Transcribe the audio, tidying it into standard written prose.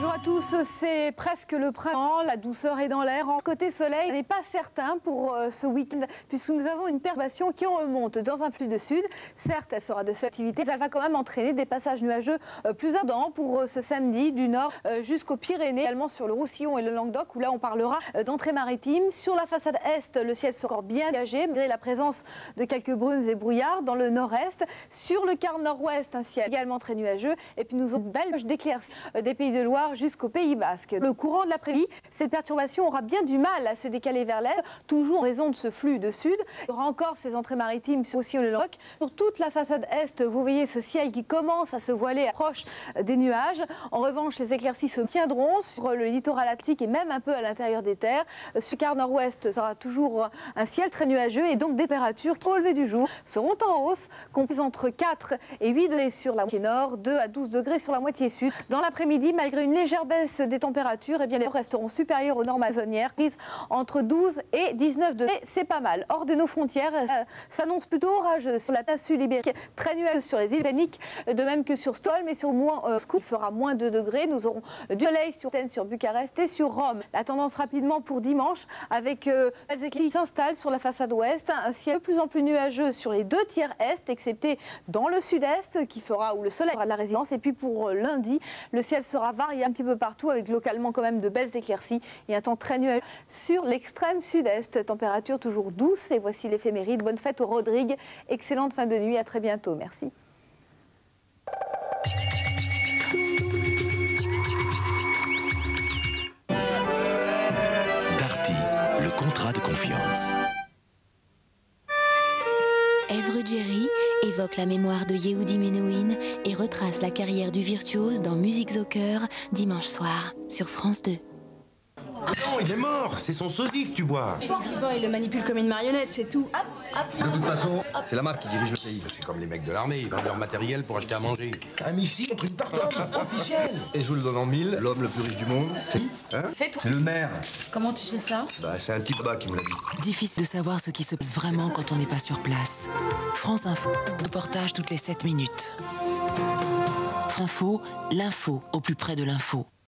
Bonjour à tous, c'est presque le printemps, la douceur est dans l'air. En côté soleil, on n'est pas certain pour ce week-end puisque nous avons une perturbation qui remonte dans un flux de sud. Certes, elle sera de faible activité, mais elle va quand même entraîner des passages nuageux plus abondants pour ce samedi du nord jusqu'aux Pyrénées, également sur le Roussillon et le Languedoc où là on parlera d'entrée maritime. Sur la façade est, le ciel sera encore bien dégagé malgré la présence de quelques brumes et brouillards dans le nord-est. Sur le quart nord-ouest, un ciel également très nuageux et puis nous aurons une belle d'éclaircies des Pays de Loire jusqu'au Pays Basque. Le courant de l'après-midi, cette perturbation aura bien du mal à se décaler vers l'est, toujours en raison de ce flux de sud. Il y aura encore ces entrées maritimes sur aussi le Languedoc. Sur toute la façade est, vous voyez ce ciel qui commence à se voiler proche des nuages. En revanche, les éclaircies se tiendront sur le littoral atlantique et même un peu à l'intérieur des terres. Sur le quart nord-ouest sera toujours un ciel très nuageux et donc des températures qui, au lever du jour, seront en hausse, comprises entre 4 et 8 degrés sur la moitié nord, 2 à 12 degrés sur la moitié sud. Dans l'après-midi, malgré une légère baisse des températures, eh bien, les resteront supérieures aux normes saisonnières, prises entre 12 et 19 degrés. C'est pas mal. Hors de nos frontières, ça s'annonce plutôt orageux sur la péninsule ibérique, très nuageux sur les îles britanniques, de même que sur Stockholm et sur Moscou, il fera moins 2 degrés. Nous aurons du soleil sur Athènes, sur Bucarest et sur Rome. La tendance rapidement pour dimanche, avec les éclaircies qui s'installent sur la façade ouest, un ciel de plus en plus nuageux sur les 2 tiers est, excepté dans le sud-est, qui fera où le soleil aura de la résidence. Et puis pour lundi, le ciel sera varié un petit peu partout, avec localement quand même de belles éclaircies et un temps très nuageux sur l'extrême sud-est. Température toujours douce. Et voici l'éphéméride. Bonne fête aux Rodrigues. Excellente fin de nuit. À très bientôt. Merci. Darty, le contrat de confiance. Ève Ruggieri évoque la mémoire de Yehudi Menuhin et retrace la carrière du virtuose dans Musiques au cœur, dimanche soir, sur France 2. Non, il est mort, c'est son sosie que tu vois. Vivant, il le manipule comme une marionnette, c'est tout. Hop, hop. De toute façon, c'est la MAF qui dirige le pays. C'est comme les mecs de l'armée, ils vendent leur matériel pour acheter à manger. Un missile contre une tartane officielle. Et je vous le donne en 1000, l'homme le plus riche du monde, c'est C'est le maire. Comment tu sais ça? Bah, c'est un type bas qui me l'a dit. Difficile de savoir ce qui se passe vraiment quand on n'est pas sur place. France Info, reportage toutes les 7 minutes. France Info, l'info au plus près de l'info.